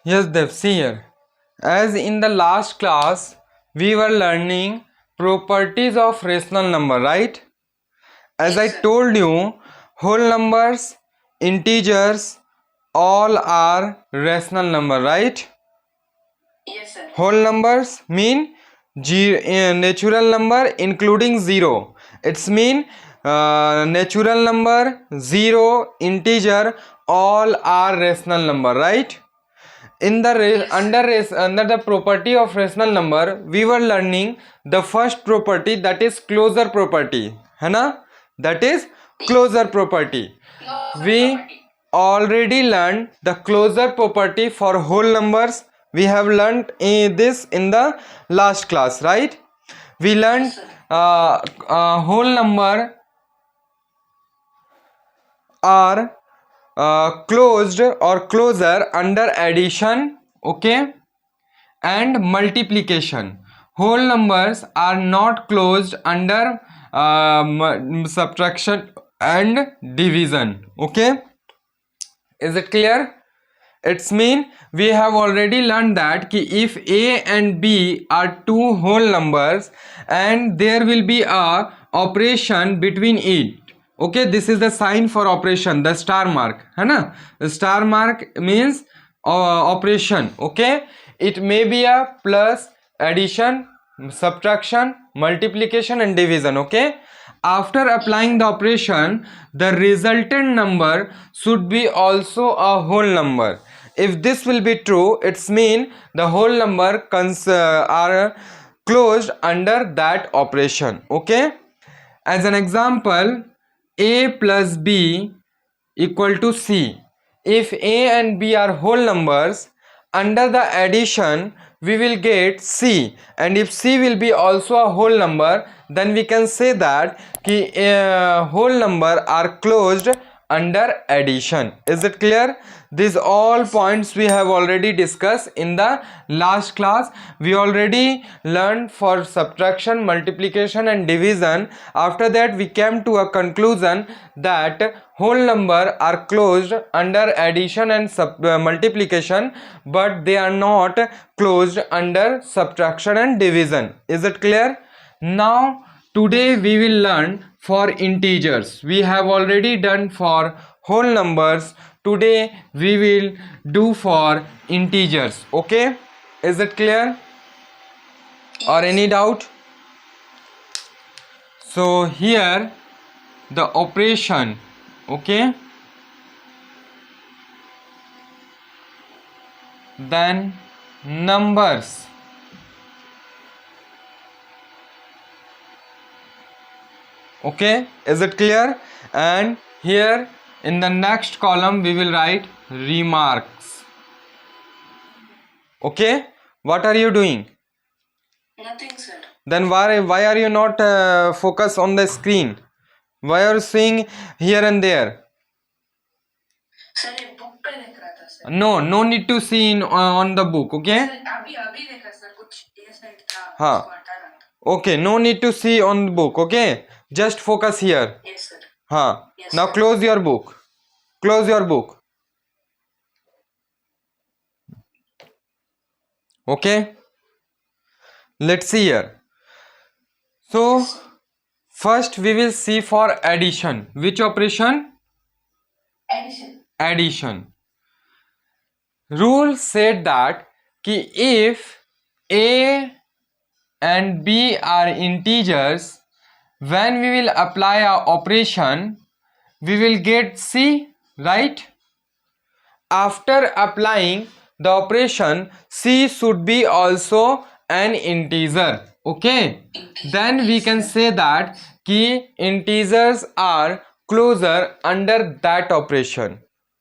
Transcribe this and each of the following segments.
Yes, Dev, see here. As in the last class, we were learning properties of rational number, right? As I told you, whole numbers, integers, all are rational number, right? Yes, sir. Whole numbers mean natural number including zero. It's mean natural number, zero, integer, all are rational number, right? In the under the property of rational number, we were learning the first property, that is closure property, है ना? That is closure property. We already learned the closure property for whole numbers. We have learned this in the last class, right? We learned whole number are closed or closure under addition, okay, and multiplication. Whole numbers are not closed under subtraction and division, okay. Is it clear? It's mean we have already learned that ki if a and b are two whole numbers and there will be a operation between it, okay, this is the sign for operation, the star mark, है ना? The star mark means operation, okay. It may be a plus, addition, subtraction, multiplication and division, okay. After applying the operation, the resultant number should be also a whole number. If this will be true, it's mean the whole number are closed under that operation, okay. As an example, a plus b equal to c. If a and b are whole numbers, under the addition we will get c, and if c will be also a whole number, then we can say that ki whole number are closed under addition. Is it clear? These all points we have already discussed in the last class. We already learned for subtraction, multiplication and division. After that we came to a conclusion that whole number are closed under addition and multiplication, but they are not closed under subtraction and division. Is it clear? Now today we will learn for integers. We have already done for whole numbers. Today we will do for integers, okay. Is it clear or any doubt? So here the operation, okay, then numbers, okay. Is it clear? And here in the next column we will write remarks, okay. What are you doing? Nothing, sir. Then why are you not focus on the screen? Why are you seeing here and there? Sir ये book पे देख रहा था sir. No need to see in on the book, okay. Sir अभी अभी देखा sir, कुछ ये साइड था, हाँ. उसको हटा रहा था. Okay, no need to see on the book, okay. Just focus here. Yes, sir. हाँ. Yes, Now sir. close your book. Close your book. Okay. Let's see here. So first we will see for addition. Which operation? Addition. Addition. Rule said that कि if a and b are integers, when we will apply our operation we will get c, right? After applying the operation, c should be also an integer, okay. Then we can say that कि integers are closer under that operation,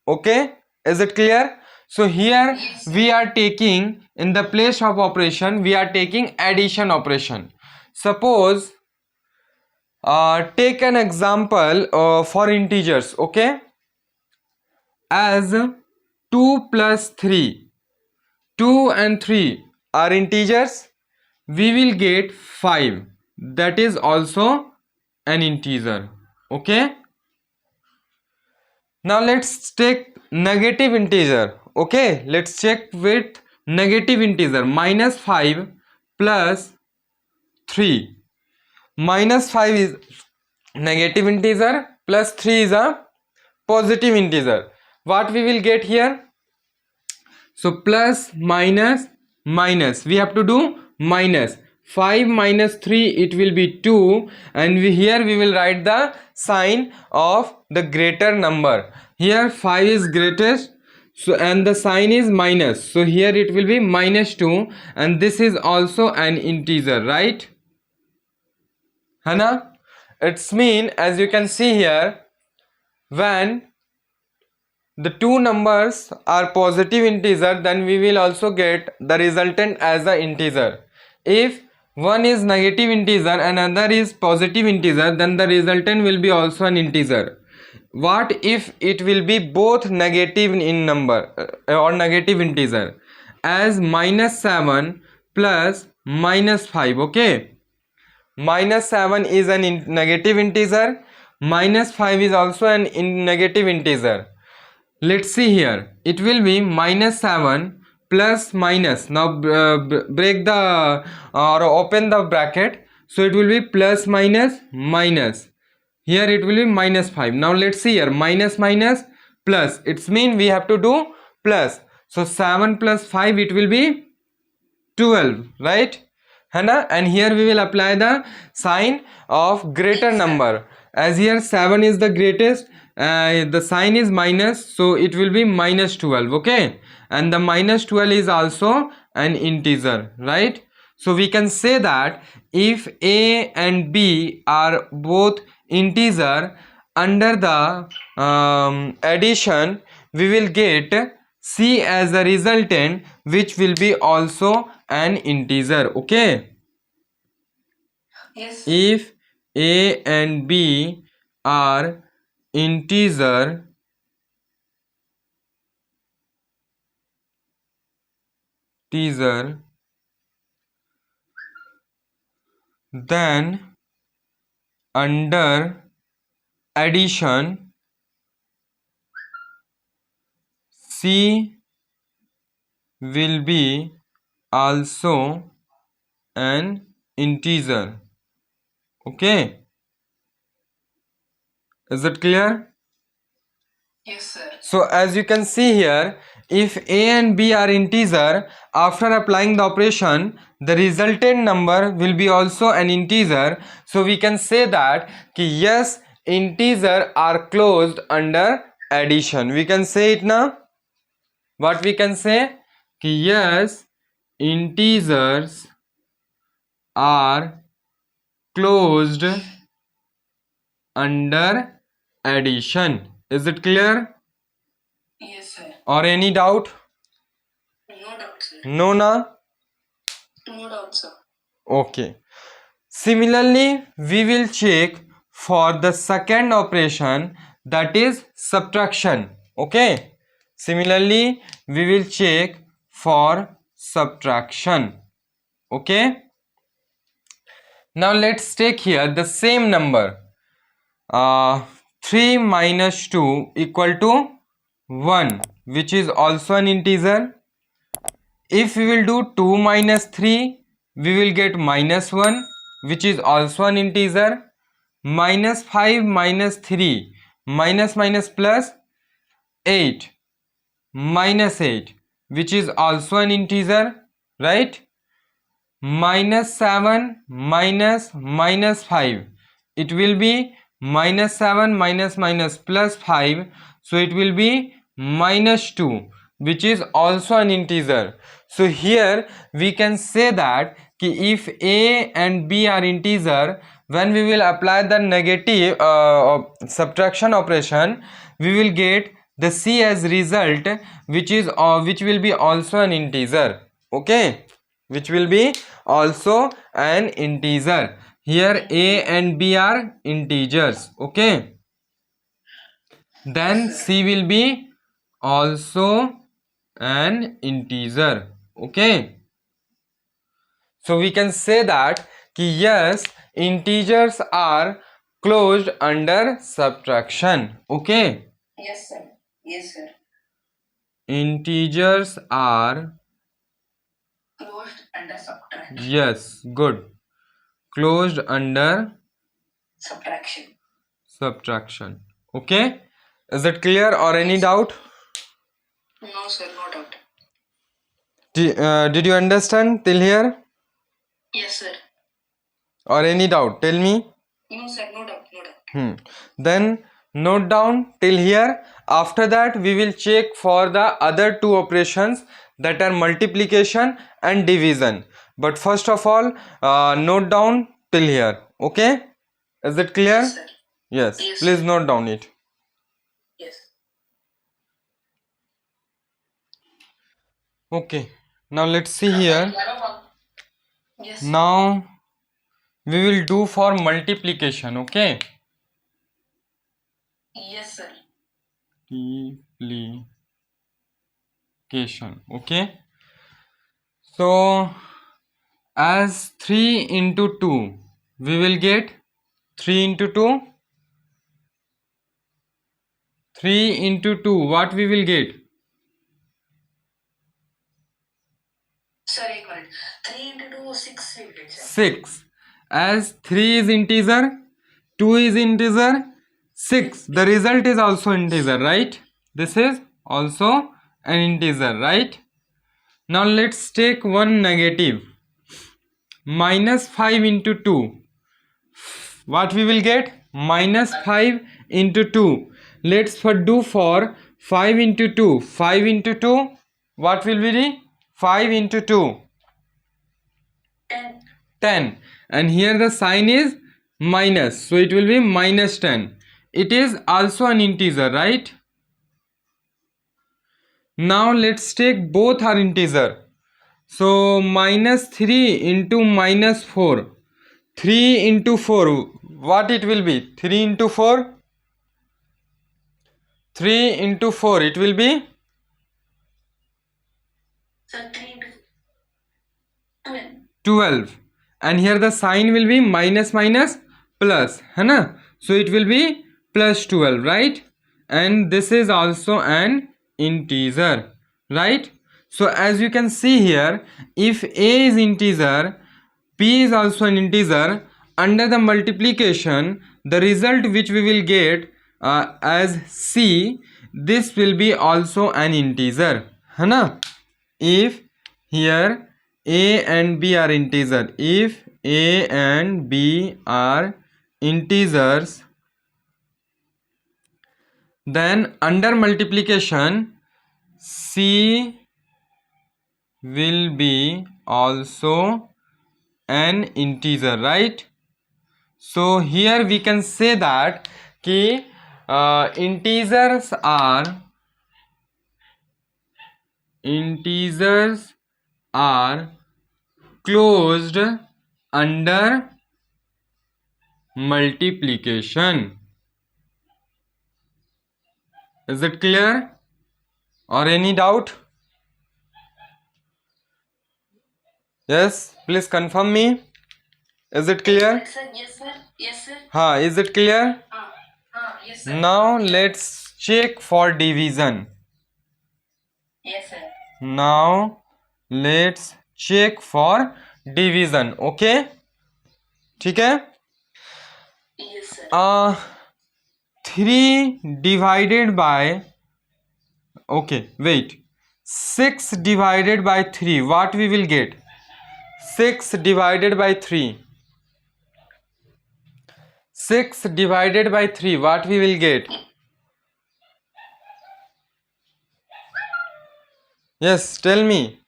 okay. Is it clear? So here we are taking, in the place of operation we are taking addition operation. Suppose take an example for integers, okay. As 2 plus 3, 2 and 3 are integers, we will get 5, that is also an integer, okay. Now let's take negative integer, Okay, let's check with negative integer. -5 plus 3. -5 is negative integer, plus 3 is a positive integer. What we will get here? So plus minus minus, we have to do minus. 5 minus 3, it will be 2, and here we will write the sign of the greater number. Here 5 is greatest, so and the sign is minus, so here it will be -2, and this is also an integer, right? Hana, it's mean, as you can see here, when the two numbers are positive integer, then we will also get the resultant as a integer. If one is negative integer and another is positive integer, then the resultant will be also an integer. What if it will be both negative in number or negative integer? As -7 plus -5, okay? -7 is an negative integer, -5 is also an negative integer. Let's see here, it will be -7 plus minus. Now break the or open the bracket, so it will be plus minus minus. Here it will be -5. Now let's see here, minus minus plus, it's mean we have to do plus. So 7 plus 5, it will be 12, right? Hana? And here we will apply the sign of greater number. As here 7 is the greatest, the sign is minus, so it will be -12, okay? And the -12 is also an integer, right? So we can say that if A and B are both integer, under the addition we will get C as the resultant, which will be also an integer, okay? Yes. If A and B are integer, then under addition C will be also an integer, okay? Is it clear? Yes, sir. So as you can see here, if A and B are integer, after applying the operation, the resultant number will be also an integer. So we can say that ki yes, integer are closed under addition. We can say it now. What we can say? Ki yes, integers are closed under addition. Is it clear? Yes, sir. Or any doubt? No doubt, sir. No, na? No doubt, sir. Okay. Similarly, we will check for the second operation, that is subtraction. Okay. Similarly, we will check for subtraction. Okay. Now let's take here the same number. 3 minus 2 equal to 1, which is also an integer. If we will do 2 minus 3, we will get -1, which is also an integer. -5 minus 3, minus minus plus 8, -8, which is also an integer, right? -7 minus -5, it will be -7 minus minus plus 5, so it will be -2, which is also an integer. So here we can say that ki if A and B are integer, when we will apply the negative subtraction operation, we will get the C as result, which will be also an integer, okay? Which will be also an integer. Here A and B are integers, okay? Then C will be also an integer, okay? So we can say that ki yes, integers are closed under subtraction, okay? Yes, sir. Yes, sir. integers are, closed under subtraction. yes, good, closed under Subtraction. subtraction. Okay, is it clear or any doubt? No, sir, no doubt. Did you understand till here Yes, sir. or any doubt? Tell me. No, sir, no doubt, no doubt. Then note down till here. After that we will check for the other two operations, that are multiplication and division. But first of all, note down till here. Okay, is it clear? Yes, sir. Yes, Yes, please sir. note down it. Yes. Okay, now let's see here. Yes. Now we will do for multiplication. Okay, Yes, sir. multiplication. Okay, so as 3 into 2 we will get 3 into 2, 3 into 2, what we will get? Sir, 1 minute. 3 into 2, 6 will get, sir. 6. As 3 is integer, 2 is integer, 6, the result is also integer, right? This is also an integer, right? Now let's take one negative. Minus 5 into 2, what we will get? Minus 5 into 2. Let's do for 5 into 2. 5 into 2, what will be? 5 into 2, 10. 10. And here the sign is minus, so it will be minus 10. It is also an integer, right? Now let's take both are integer. So minus 3 into minus 4. 3 into 4, what it will be? 3 into 4? 3 into 4, it will be? Sir, 3 into 12. 12. And here the sign will be minus minus plus, है ना? So it will be plus 12, right? And this is also an integer, right? So as you can see here, if a is integer, p is also an integer, under the multiplication the result which we will get as c, this will be also an integer, है ना? If here a and b are integer, if a and b are integers, then under multiplication c will be also an integer, right? So here we can say that ki integers are closed under multiplication. Is it clear or any doubt? Yes, please confirm me. Is it clear? Sir, yes, sir. Yes, sir. Is it clear? Yes, sir. Now let's check for division. Yes, sir. Now let's check for division. Okay, ठीक है? Yes, sir. 3 divided by, okay, wait, 6 divided by 3, what we will get? 6 divided by 3. 6 divided by 3, what we will get? Yes, tell me.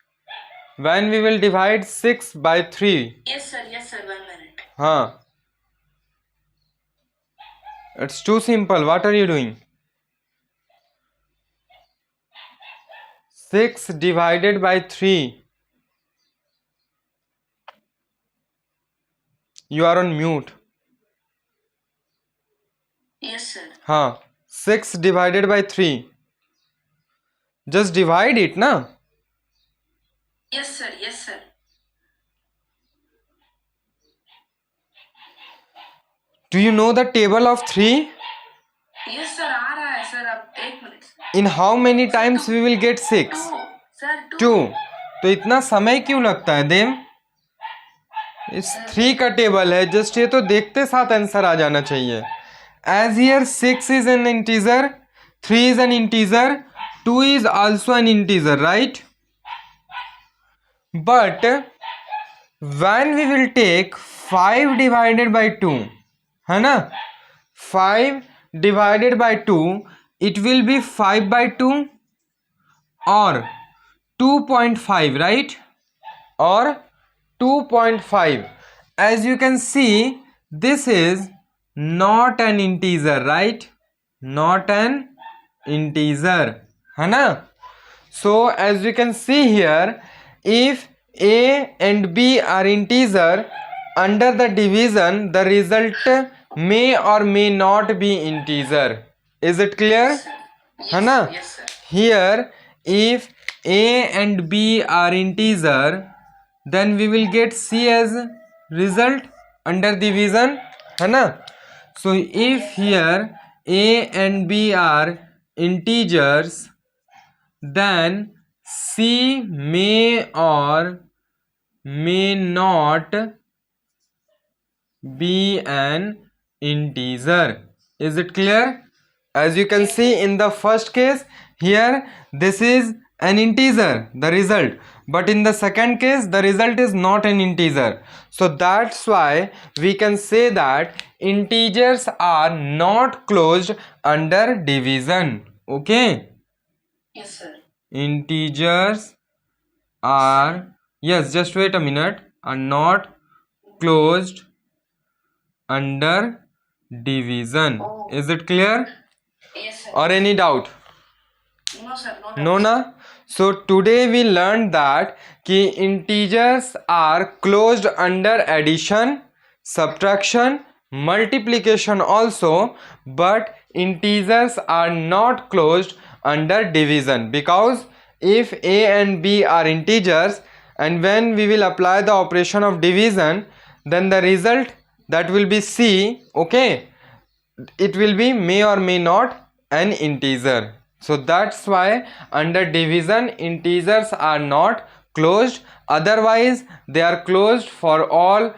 When we will divide 6 by 3? Yes, sir. Yes, sir. 1 minute. Huh. It's too simple. What are you doing? 6 divided by 3. You are on mute. Yes, sir. Huh. 6 divided by 3. Just divide it, na? Yes, sir. Yes, sir. Do you know the table of 3? Yes sir आ रहा है sir, अब एक minute. In how many times we will get 6? Sir 2। तो इतना समय क्यों लगता है देम? इस 3 का टेबल है, जस्ट ये तो देखते साथ आंसर आ जाना चाहिए। As here 6 is an integer, 3 is an integer, 2 is also an integer, right? But when we will take 5 divided by 2, है ना, 5 divided by 2, it will be 5 by 2 or 2.5, right? Or 2.5. As you can see, this is not an integer, right? Not an integer, है ना? So as you can see here, if a and b are integer, under the division the result may or may not be integer. Is it clear? है ना? Yes sir. Here if a and b are integer, then we will get c as result under division, है ना? So if here a and b are integers, then c may or may not be an integer. Is it clear? As you can see in the first case, here this is an integer, the result, but in the second case the result is not an integer. So that's why we can say that integers are not closed under division. Okay, yes sir. integers are, yes, just wait a minute, are not closed under division. Oh. Is it clear? Yes sir. Or any doubt? No sir, No na? So today we learned that कि integers are closed under addition, subtraction, multiplication also, but integers are not closed under division, because if a and b are integers and when we will apply the operation of division, then the result that will be c, okay, it will be may or may not an integer. So that's why under division integers are not closed, otherwise they are closed for all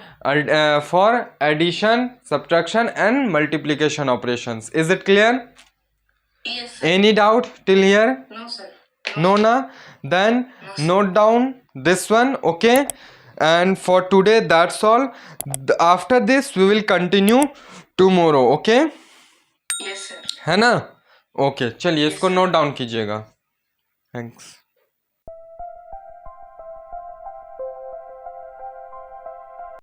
for addition, subtraction and multiplication operations. Is it clear? Yes sir. Any doubt till here? No sir. No na? Then note down this one, okay? And for today that's all. After this we will continue tomorrow, okay? Yes sir. है ना? Okay, चलिए इसको note down कीजिएगा। Thanks.